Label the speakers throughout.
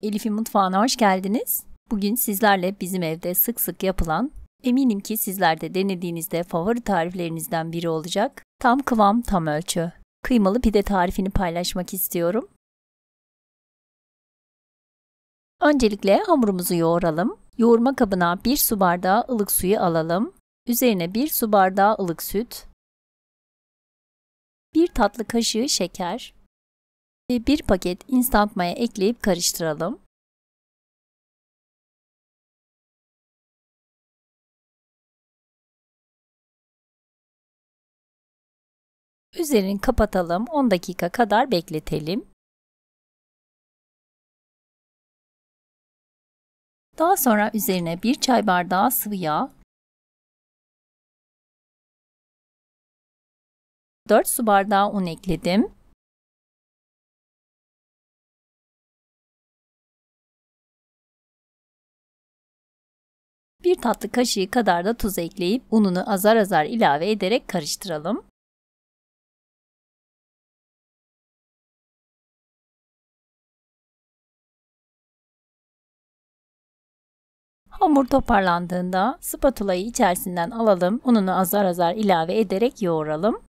Speaker 1: Elif'in mutfağına hoş geldiniz. Bugün sizlerle bizim evde sık sık yapılan, eminim ki sizler de denediğinizde favori tariflerinizden biri olacak, tam kıvam, tam ölçü, kıymalı pide tarifini paylaşmak istiyorum. Öncelikle hamurumuzu yoğuralım. Yoğurma kabına 1 su bardağı ılık suyu alalım. Üzerine 1 su bardağı ılık süt, 1 tatlı kaşığı şeker ve 1 paket instant maya ekleyip karıştıralım. Üzerini kapatalım, 10 dakika kadar bekletelim. Daha sonra üzerine 1 çay bardağı sıvı yağ, 4 su bardağı un ekledim. Bir tatlı kaşığı kadar da tuz ekleyip ununu azar azar ilave ederek karıştıralım. Hamur toparlandığında spatulayı içerisinden alalım, ununu azar azar ilave ederek yoğuralım.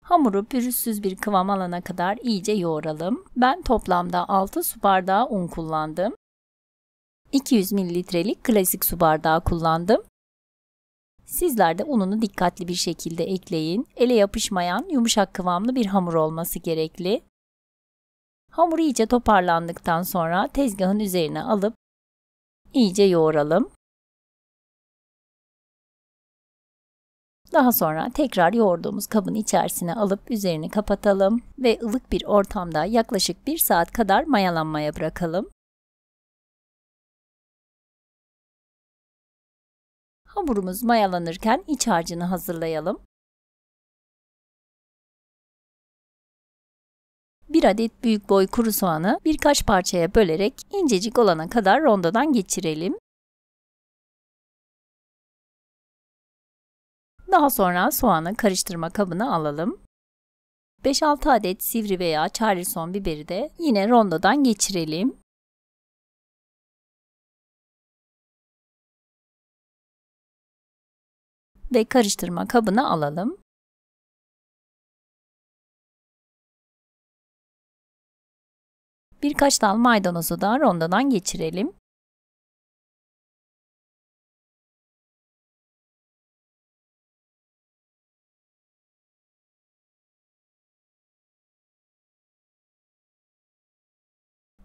Speaker 1: Hamuru pürüzsüz bir kıvam alana kadar iyice yoğuralım. Ben toplamda 6 su bardağı un kullandım. 200 mililitrelik klasik su bardağı kullandım. Sizler de ununu dikkatli bir şekilde ekleyin. Ele yapışmayan, yumuşak kıvamlı bir hamur olması gerekli. Hamur iyice toparlandıktan sonra tezgahın üzerine alıp iyice yoğuralım. Daha sonra tekrar yoğurduğumuz kabın içerisine alıp üzerini kapatalım ve ılık bir ortamda yaklaşık 1 saat kadar mayalanmaya bırakalım. Hamurumuz mayalanırken iç harcını hazırlayalım. 1 adet büyük boy kuru soğanı birkaç parçaya bölerek incecik olana kadar rondodan geçirelim. Daha sonra soğanı karıştırma kabına alalım. 5-6 adet sivri veya charleston biberi de yine rondodan geçirelim. Ve karıştırma kabına alalım. Birkaç dal maydanozu da rondodan geçirelim.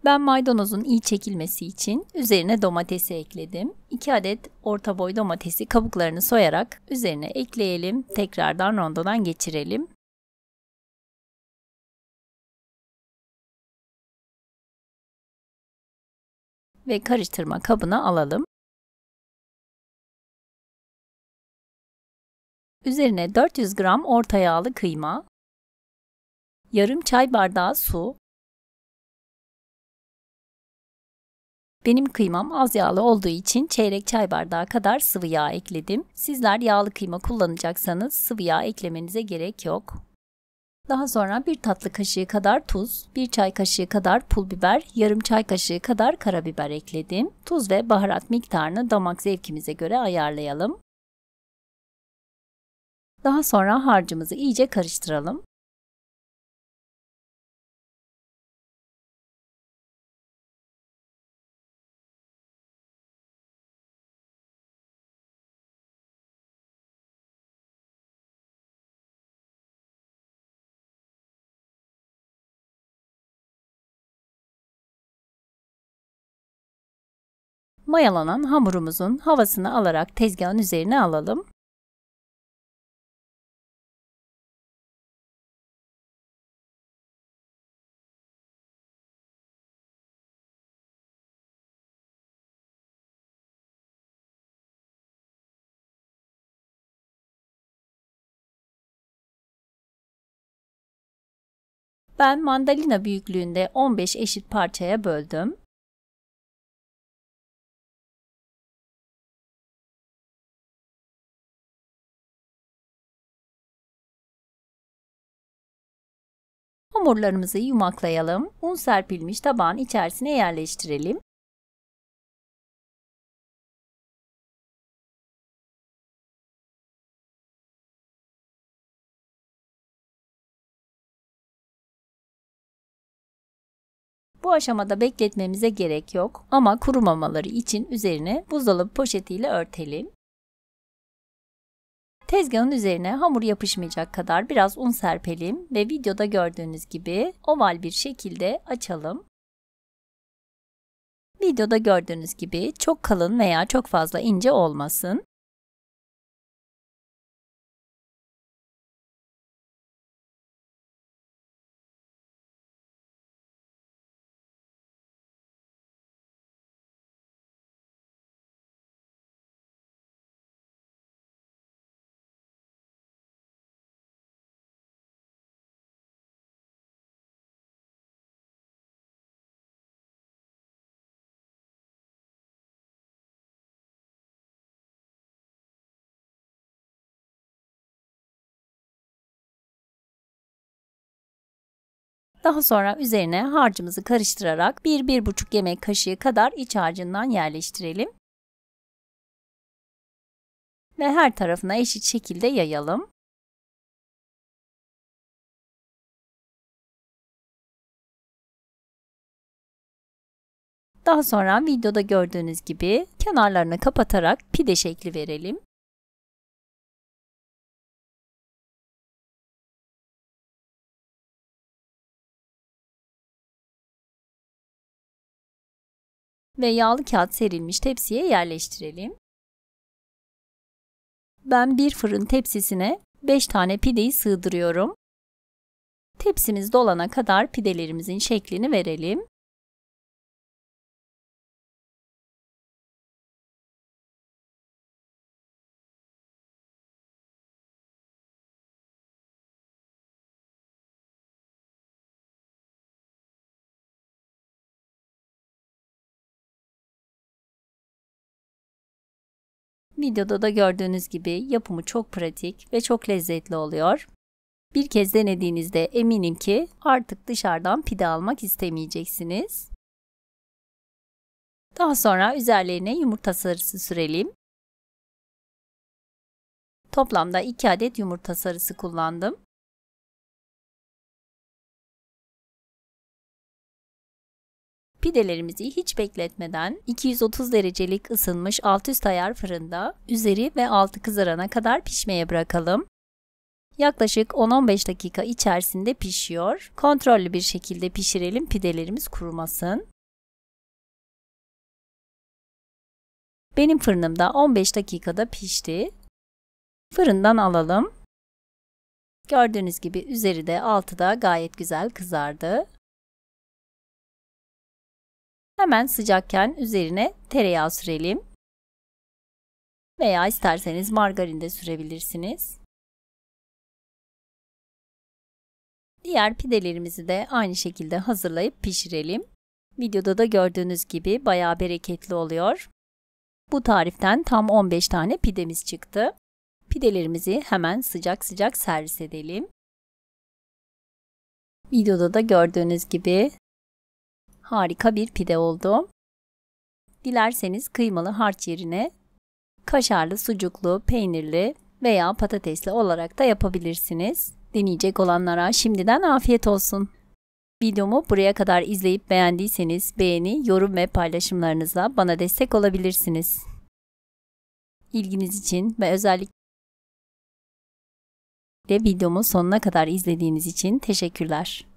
Speaker 1: Ben maydanozun iyi çekilmesi için üzerine domatesi ekledim. 2 adet orta boy domatesi kabuklarını soyarak üzerine ekleyelim. Tekrardan rondodan geçirelim. Ve karıştırma kabına alalım. Üzerine 400 gram orta yağlı kıyma, yarım çay bardağı su. Benim kıymam az yağlı olduğu için çeyrek çay bardağı kadar sıvı yağ ekledim. Sizler yağlı kıyma kullanacaksanız sıvı yağ eklemenize gerek yok. Daha sonra 1 tatlı kaşığı kadar tuz, 1 çay kaşığı kadar pul biber, yarım çay kaşığı kadar karabiber ekledim. Tuz ve baharat miktarını damak zevkimize göre ayarlayalım. Daha sonra harcımızı iyice karıştıralım. Mayalanan hamurumuzun havasını alarak tezgahın üzerine alalım. Ben mandalina büyüklüğünde 15 eşit parçaya böldüm. Hamurlarımızı yumaklayalım. Un serpilmiş tabağın içerisine yerleştirelim. Bu aşamada bekletmemize gerek yok ama kurumamaları için üzerine buzdolabı poşetiyle örtelim. Tezgahın üzerine hamur yapışmayacak kadar biraz un serpelim ve videoda gördüğünüz gibi oval bir şekilde açalım. Videoda gördüğünüz gibi çok kalın veya çok fazla ince olmasın. Daha sonra üzerine harcımızı karıştırarak 1-1,5 yemek kaşığı kadar iç harcından yerleştirelim. Ve her tarafına eşit şekilde yayalım. Daha sonra videoda gördüğünüz gibi kenarlarını kapatarak pide şekli verelim. Ve yağlı kağıt serilmiş tepsiye yerleştirelim. Ben bir fırın tepsisine 5 tane pideyi sığdırıyorum. Tepsimiz dolana kadar pidelerimizin şeklini verelim. Videoda da gördüğünüz gibi yapımı çok pratik ve çok lezzetli oluyor. Bir kez denediğinizde eminim ki artık dışarıdan pide almak istemeyeceksiniz. Daha sonra üzerlerine yumurta sarısı sürelim. Toplamda 2 adet yumurta sarısı kullandım. Pidelerimizi hiç bekletmeden 230 derecelik ısınmış alt üst ayar fırında üzeri ve altı kızarana kadar pişmeye bırakalım. Yaklaşık 10-15 dakika içerisinde pişiyor. Kontrollü bir şekilde pişirelim, pidelerimiz kurumasın. Benim fırınımda 15 dakikada pişti. Fırından alalım. Gördüğünüz gibi üzeri de altı da gayet güzel kızardı. Hemen sıcakken üzerine tereyağı sürelim. Veya isterseniz margarin de sürebilirsiniz. Diğer pidelerimizi de aynı şekilde hazırlayıp pişirelim. Videoda da gördüğünüz gibi bayağı bereketli oluyor. Bu tariften tam 15 tane pidemiz çıktı. Pidelerimizi hemen sıcak sıcak servis edelim. Videoda da gördüğünüz gibi harika bir pide oldu. Dilerseniz kıymalı harç yerine kaşarlı, sucuklu, peynirli veya patatesli olarak da yapabilirsiniz. Deneyecek olanlara şimdiden afiyet olsun. Videomu buraya kadar izleyip beğendiyseniz beğeni, yorum ve paylaşımlarınızla bana destek olabilirsiniz. İlginiz için ve özellikle videomu sonuna kadar izlediğiniz için teşekkürler.